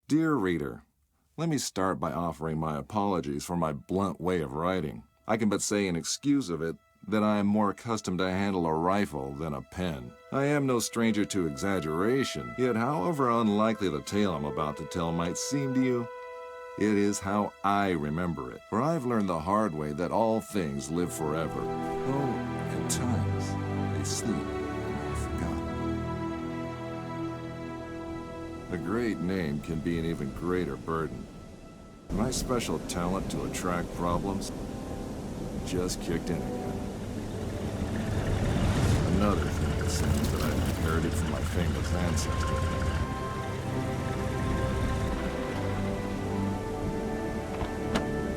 Dear reader, let me start by offering my apologies for my blunt way of writing. I can but say in excuse of it that I am more accustomed to handle a rifle than a pen. I am no stranger to exaggeration, yet however unlikely the tale I'm about to tell might seem to you, it is how I remember it. For I've learned the hard way that all things live forever. Oh, at times, they sleep and are forgotten. A great name can be an even greater burden. My special talent to attract problems just kicked in again. Another thing, it seems, that I've inherited from my famous ancestor.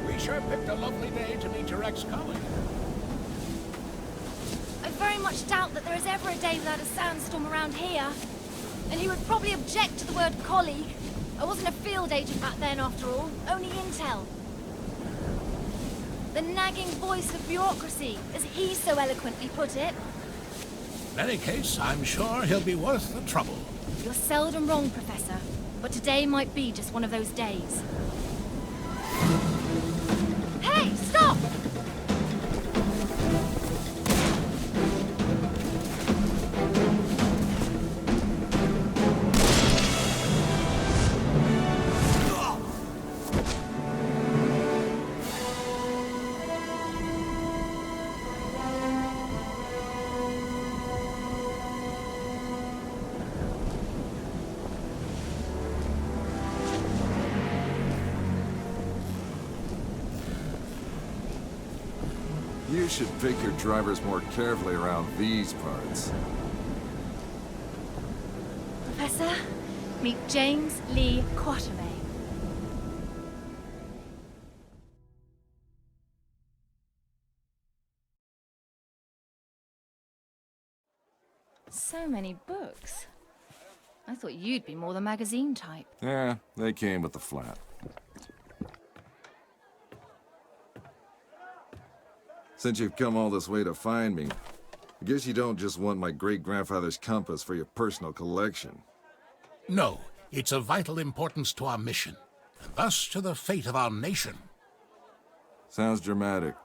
We sure picked a lovely day to meet your ex-colleague. I very much doubt that there is ever a day without a sandstorm around here. And he would probably object to the word colleague. I wasn't a field agent back then, after all. Only intel. The nagging voice of bureaucracy, as he so eloquently put it. In any case, I'm sure he'll be worth the trouble. You're seldom wrong, Professor. But today might be just one of those days. Hey, stop! You should pick your drivers more carefully around these parts. Professor, meet James Lee Quatermain. So many books. I thought you'd be more the magazine type. Yeah, they came with the flat. Since you've come all this way to find me, I guess you don't just want my great-grandfather's compass for your personal collection. No, it's of vital importance to our mission, and thus to the fate of our nation. Sounds dramatic.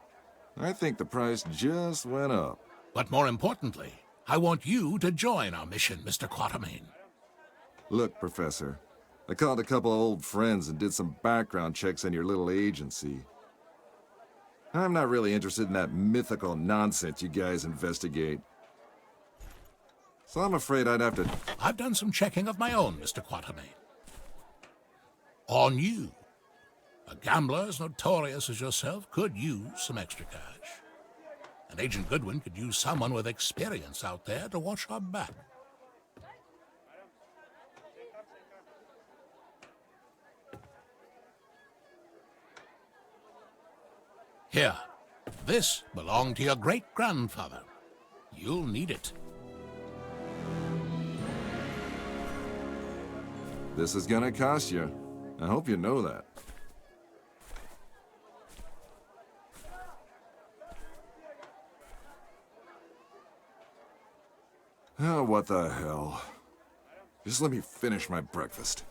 I think the price just went up. But more importantly, I want you to join our mission, Mr. Quatermain. Look, Professor, I called a couple of old friends and did some background checks on your little agency. I'm not really interested in that mythical nonsense you guys investigate. So I'm afraid I'd have to... I've done some checking of my own, Mr. Quatermain. On you. A gambler as notorious as yourself could use some extra cash. And Agent Goodwin could use someone with experience out there to watch our back. Here, this belonged to your great-grandfather. You'll need it. This is gonna cost you. I hope you know that. Oh, what the hell. Just let me finish my breakfast.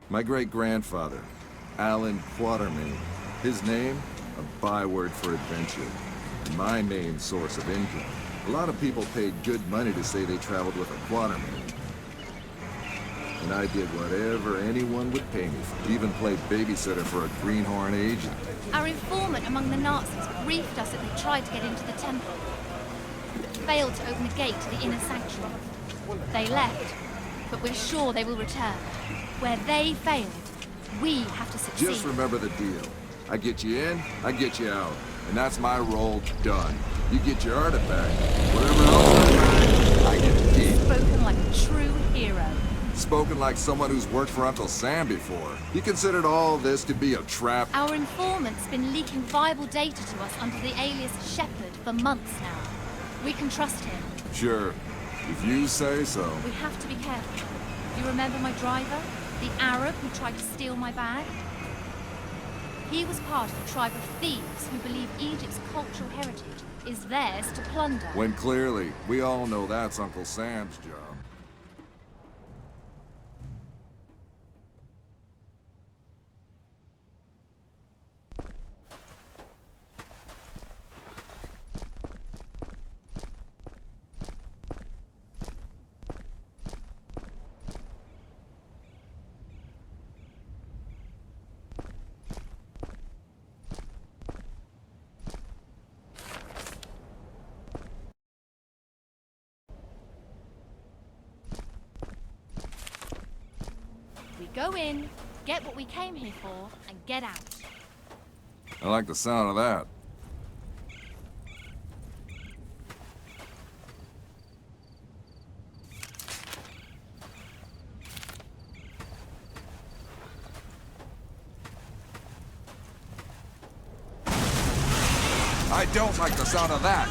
My great-grandfather, Alan Quatermain. His name, a byword for adventure. And my main source of income. A lot of people paid good money to say they traveled with a Quatermain. And I did whatever anyone would pay me for. Even played babysitter for a greenhorn agent. Our informant among the Nazis briefed us that they tried to get into the temple, but failed to open the gate to the inner sanctuary. They left, but we're sure they will return. Where they failed, we have to succeed. Just remember the deal. I get you in, I get you out. And that's my role done. You get your artifact. Whatever else I get to keep. Spoken like a true hero. Spoken like someone who's worked for Uncle Sam before. He considered all this to be a trap. Our informant's been leaking viable data to us under the alias Shepherd for months now. We can trust him. Sure, if you say so. We have to be careful. You remember my driver? The Arab who tried to steal my bag? He was part of a tribe of thieves who believe Egypt's cultural heritage is theirs to plunder. When clearly, we all know that's Uncle Sam's job. We go in, get what we came here for, and get out. I like the sound of that. I don't like the sound of that.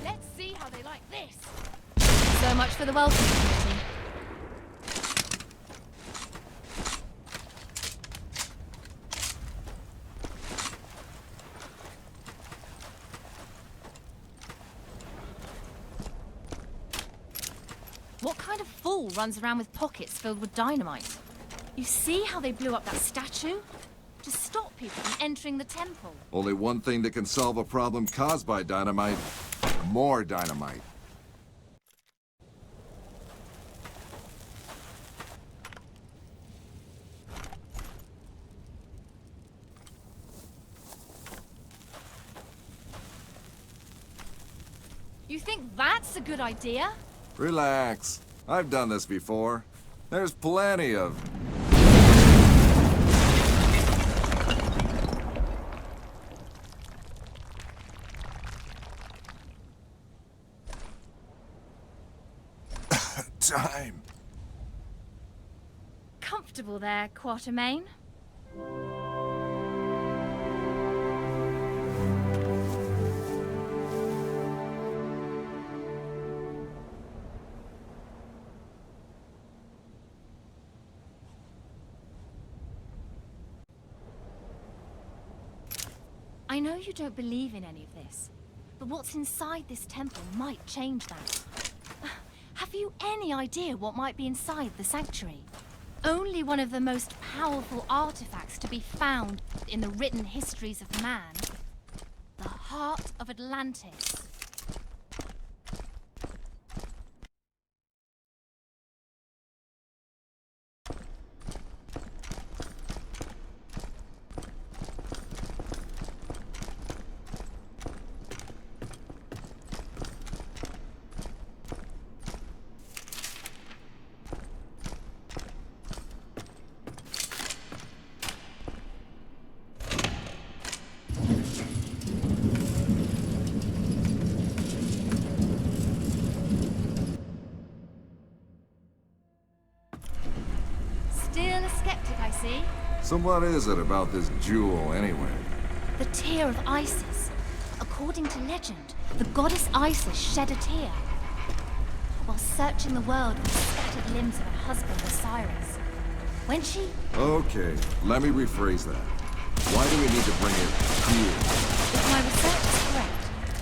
Let's see how they like this. So much for the welcome committee. What kind of fool runs around with pockets filled with dynamite? You see how they blew up that statue? To stop people from entering the temple. Only one thing that can solve a problem caused by dynamite. More dynamite. You think that's a good idea? Relax. I've done this before. There's plenty of... time. Comfortable there, Quatermain? I know you don't believe in any of this, but what's inside this temple might change that. Have you any idea what might be inside the sanctuary? Only one of the most powerful artifacts to be found in the written histories of man. The heart of Atlantis. Still a skeptic, I see. So what is it about this jewel, anyway? The tear of Isis. According to legend, the goddess Isis shed a tear while searching the world for the scattered limbs of her husband Osiris. When she... Okay, let me rephrase that. Why do we need to bring it here? If my research is correct,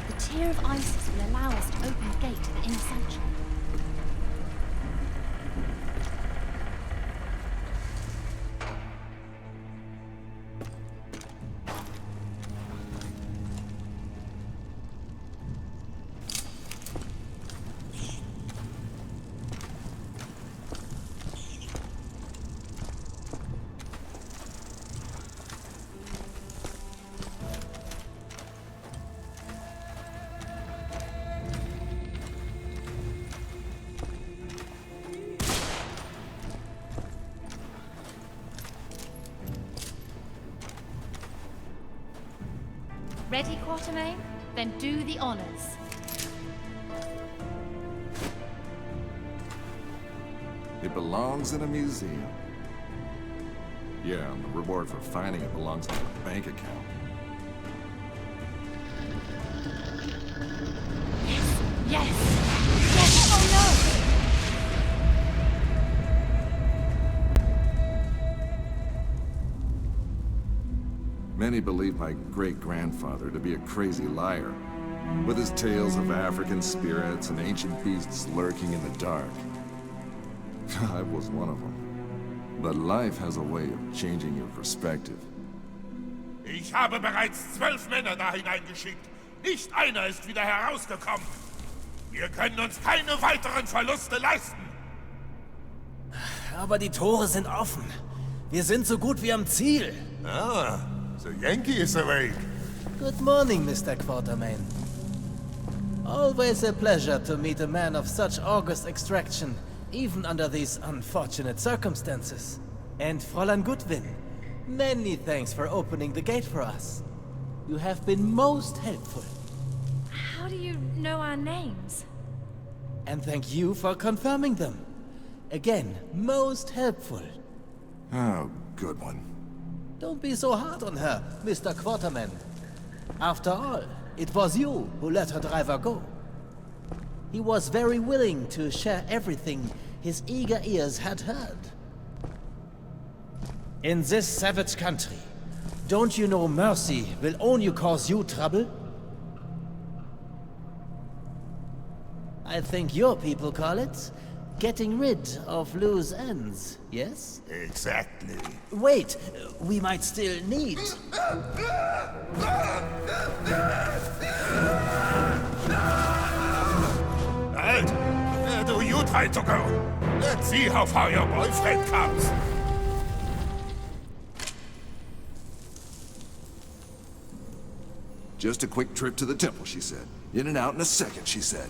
the tear of Isis will allow us to open the gate to the inner sanctuary. Ready, Quatermain? Then do the honors. It belongs in a museum. Yeah, and the reward for finding it belongs in a bank account. Yes! Yes! Oh no! Many believe my great-grandfather to be a crazy liar, with his tales of African spirits and ancient beasts lurking in the dark. I was one of them. But life has a way of changing your perspective. Ich habe bereits 12 Männer da hineingeschickt. Nicht einer ist wieder herausgekommen. Wir können uns keine weiteren Verluste leisten. Aber die Tore sind offen. Wir sind so gut wie am Ziel. Ah, the Yankee is awake. Good morning, Mr. Quatermain. Always a pleasure to meet a man of such august extraction, even under these unfortunate circumstances. And Fräulein Goodwin, many thanks for opening the gate for us. You have been most helpful. How do you know our names? And thank you for confirming them. Again, most helpful. Oh, good one. Don't be so hard on her, Mr. Quatermain. After all, it was you who let her driver go. He was very willing to share everything his eager ears had heard. In this savage country, don't you know mercy will only cause you trouble? I think your people call it getting rid of loose ends, yes? Exactly. Wait, we might still need... Halt! Do you try to go? Let's see how far your boyfriend comes. Just a quick trip to the temple, she said. In and out in a second, she said.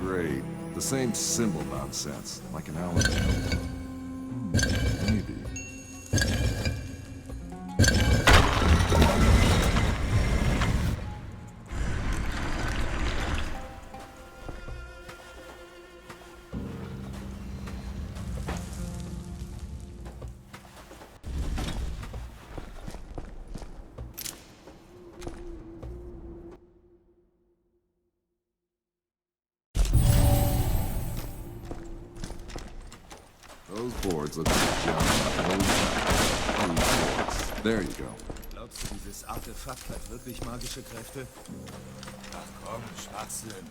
Great. The same symbol nonsense, like an hour ago. Maybe. Those boards look like John. There you go. Glaubst du, dieses Artefakt hat wirklich magische Kräfte? Ach komm, Schwachsinn.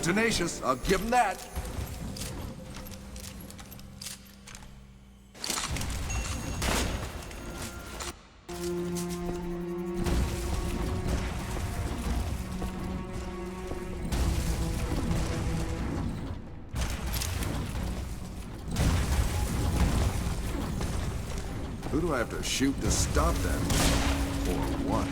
Tenacious, I'll give him that. Who do I have to shoot to stop that? Or what?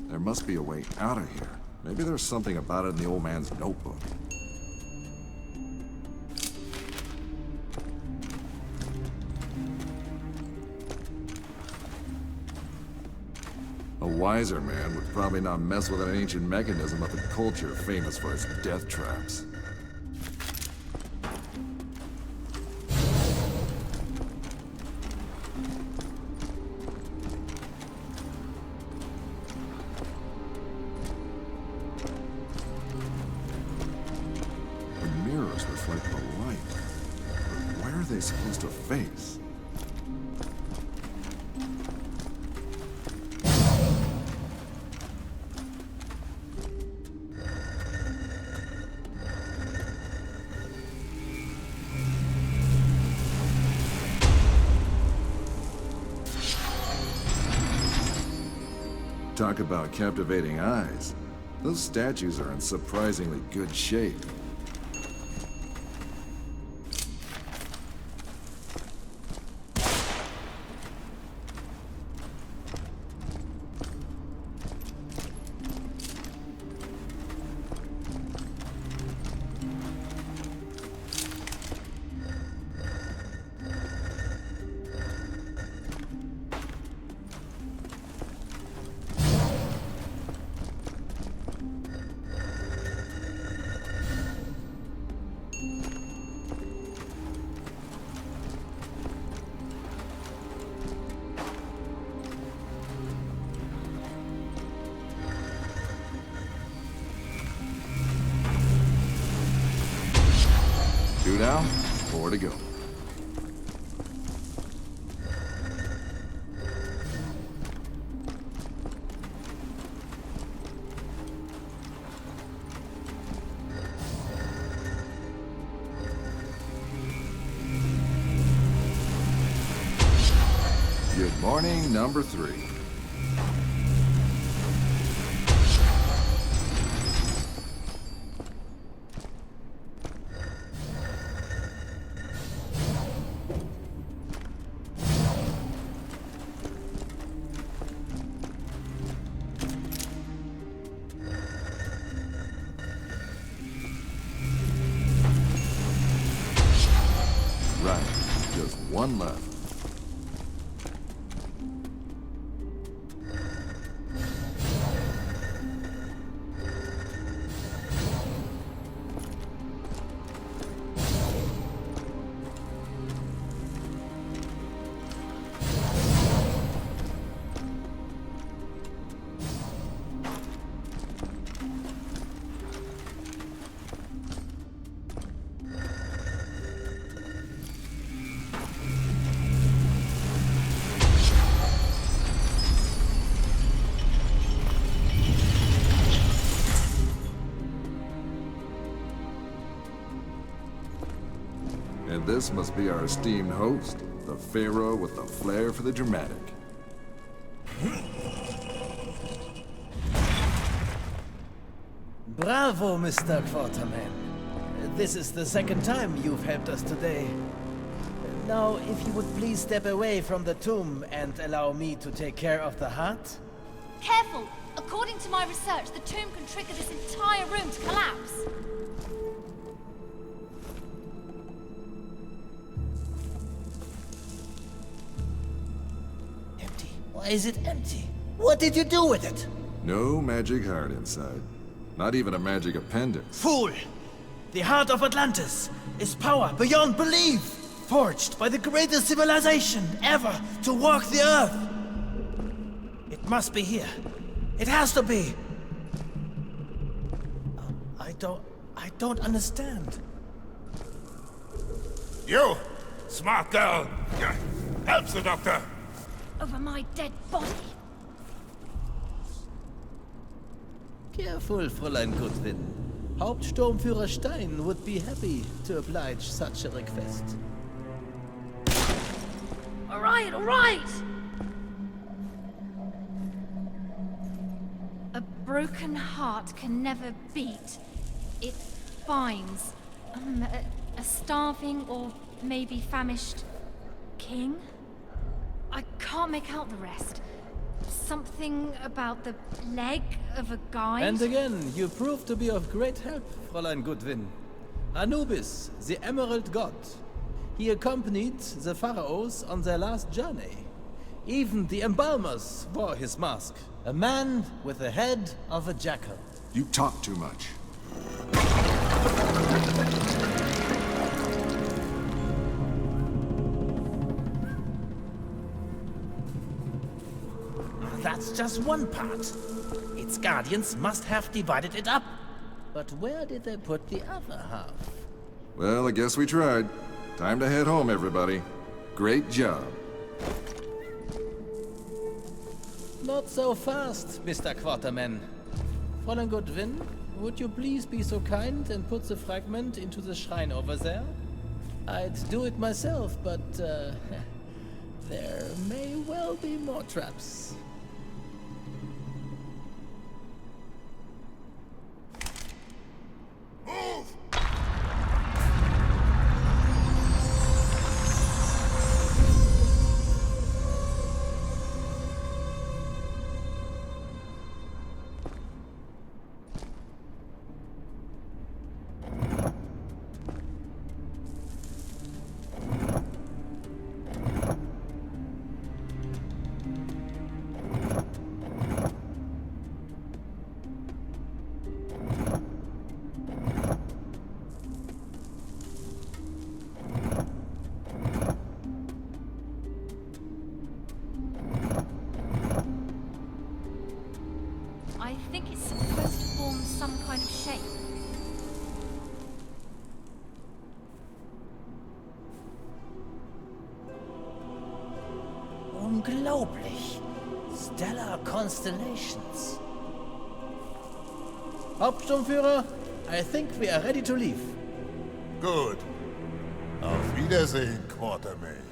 There must be a way out of here. Maybe there's something about it in the old man's notebook. A wiser man would probably not mess with an ancient mechanism of a culture famous for its death traps. The mirrors reflect the light, but where are they supposed to face? Talk about captivating eyes. Those statues are in surprisingly good shape. Two down, four to go. Good morning, number 3. Right, just one left. And this must be our esteemed host, the Pharaoh with the flair for the dramatic. Bravo, Mr. Quarterman. This is the second time you've helped us today. Now, if you would please step away from the tomb and allow me to take care of the heart. Careful! According to my research, the tomb can trigger this entire room to collapse. Empty. Why is it empty? What did you do with it? No magic heart inside. Not even a magic appendix. Fool! The heart of Atlantis is power beyond belief, forged by the greatest civilization ever to walk the earth. It must be here. It has to be. I don't understand. You, smart girl. Help the doctor. Over my dead body. Careful, Fräulein Goodwin. Hauptsturmführer Stein would be happy to oblige such a request. All right, all right! A broken heart can never beat. It binds. A starving or maybe famished king? I can't make out the rest. Something about the leg of a guide? And again, you prove to be of great help, Fräulein Goodwin. Anubis, the Emerald God. He accompanied the pharaohs on their last journey. Even the embalmers wore his mask. A man with the head of a jackal. You talk too much. That's just one part. Its guardians must have divided it up. But where did they put the other half? Well, I guess we tried. Time to head home, everybody. Great job. Not so fast, Mr. Quarterman. Fräulein Goodwin, would you please be so kind and put the fragment into the shrine over there? I'd do it myself, but there may well be more traps. Move! I think it's supposed to form some kind of shape. Unglaublich. Stellar constellations. Hauptsturmführer, I think we are ready to leave. Gut. Auf Wiedersehen, Quartermain.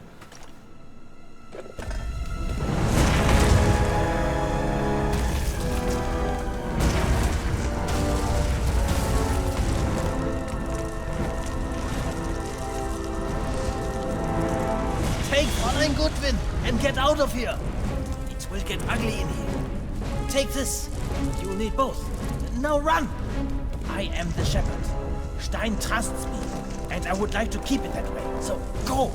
Take Fräulein Goodwin and get out of here. It will get ugly in here. Take this. You'll need both. Now run. I am the shepherd. Stein trusts me, and I would like to keep it that way. So go.